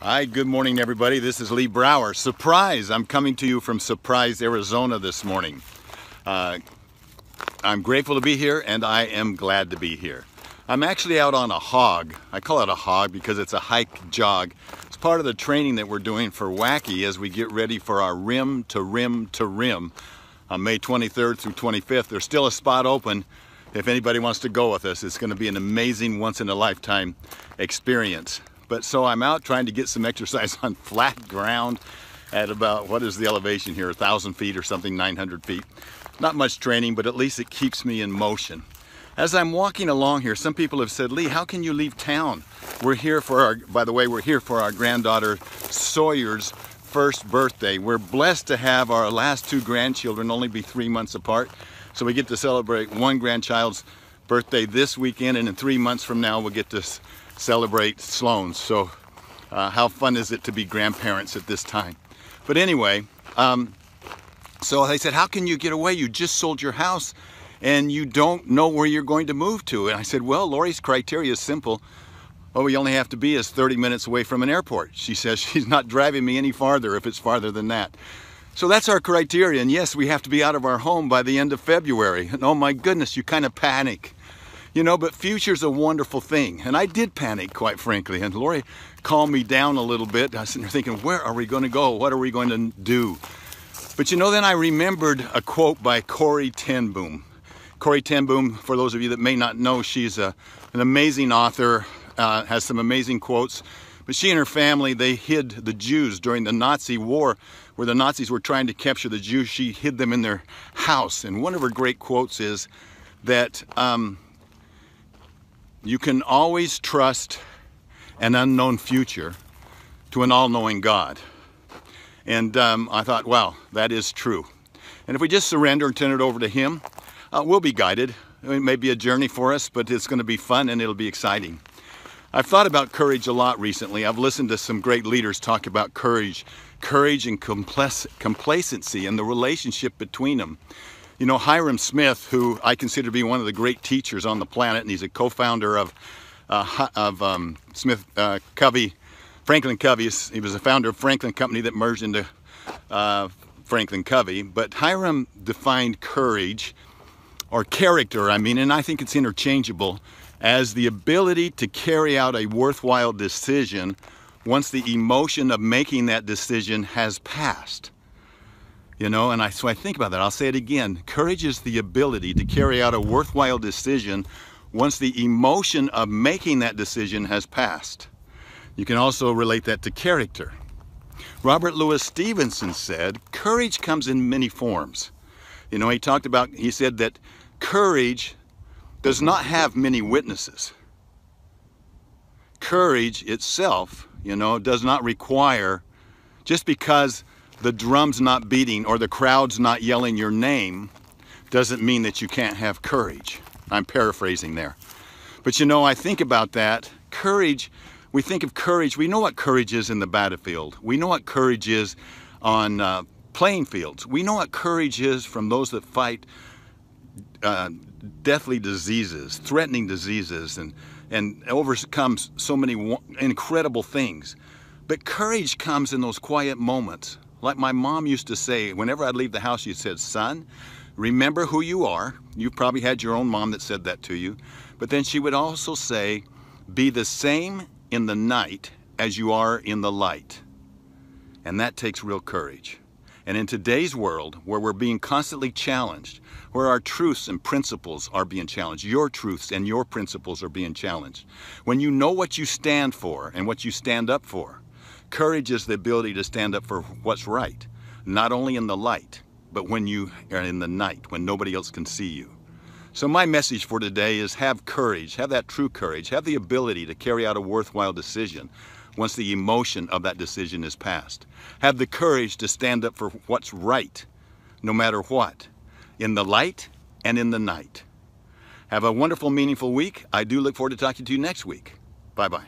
Hi, good morning everybody. This is Lee Brower. Surprise! I'm coming to you from Surprise, Arizona this morning. I'm grateful to be here and I am glad to be here. I'm actually out on a hog. I call it a hog because it's a hike jog. It's part of the training that we're doing for Wacky as we get ready for our rim to rim to rim on May 23rd through 25th. There's still a spot open if anybody wants to go with us. It's going to be an amazing once-in-a-lifetime experience. But so I'm out trying to get some exercise on flat ground at about, what is the elevation here, 1,000 feet or something, 900 feet. Not much training, but at least it keeps me in motion. As I'm walking along here, some people have said, Lee, how can you leave town? We're here for our, by the way, we're here for our granddaughter Sawyer's first birthday. We're blessed to have our last two grandchildren only be 3 months apart. So we get to celebrate one grandchild's birthday this weekend, and in 3 months from now, we'll get to celebrate Sloan's. So how fun is it to be grandparents at this time? But anyway, so they said, how can you get away? You just sold your house and you don't know where you're going to move to. And I said, well, Lori's criteria is simple. All we only have to be is 30 minutes away from an airport. She says she's not driving me any farther if it's farther than that. So that's our criteria. And yes, we have to be out of our home by the end of February. And oh my goodness, you kind of panic. You know, but future's a wonderful thing. And I did panic, quite frankly. And Lori calmed me down a little bit. I was sitting there thinking, where are we going to go? What are we going to do? But you know, then I remembered a quote by Corrie Ten Boom. Corrie Ten Boom, for those of you that may not know, she's an amazing author, has some amazing quotes. But she and her family, they hid the Jews during the Nazi war, where the Nazis were trying to capture the Jews. She hid them in their house. And one of her great quotes is that, you can always trust an unknown future to an all-knowing God. And I thought, wow, that is true. And if we just surrender and turn it over to Him, we'll be guided. It may be a journey for us, but it's going to be fun and it'll be exciting. I've thought about courage a lot recently. I've listened to some great leaders talk about courage and complacency and the relationship between them. You know, Hiram Smith, who I consider to be one of the great teachers on the planet, and he's a co-founder of Franklin Covey. He was a founder of Franklin Company that merged into Franklin Covey. But Hiram defined courage, or character, I mean, and I think it's interchangeable, as the ability to carry out a worthwhile decision once the emotion of making that decision has passed. You know, and so I think about that. I'll say it again. Courage is the ability to carry out a worthwhile decision once the emotion of making that decision has passed. You can also relate that to character. Robert Louis Stevenson said, courage comes in many forms. You know, he said that courage does not have many witnesses. Courage itself, you know, does not require, just because the drum's not beating or the crowd's not yelling your name, doesn't mean that you can't have courage. I'm paraphrasing there. But you know, I think about that. Courage, we think of courage, we know what courage is in the battlefield. We know what courage is on playing fields. We know what courage is from those that fight deathly diseases, threatening diseases, and overcomes so many incredible things. But courage comes in those quiet moments. Like my mom used to say, whenever I'd leave the house, she said, son, remember who you are. You probably had your own mom that said that to you. But then she would also say, be the same in the night as you are in the light. And that takes real courage. And in today's world, where we're being constantly challenged, where our truths and principles are being challenged, your truths and your principles are being challenged, when you know what you stand for and what you stand up for, courage is the ability to stand up for what's right, not only in the light, but when you are in the night, when nobody else can see you. So my message for today is have courage, have that true courage, have the ability to carry out a worthwhile decision once the emotion of that decision is past. Have the courage to stand up for what's right, no matter what, in the light and in the night. Have a wonderful, meaningful week. I do look forward to talking to you next week. Bye-bye.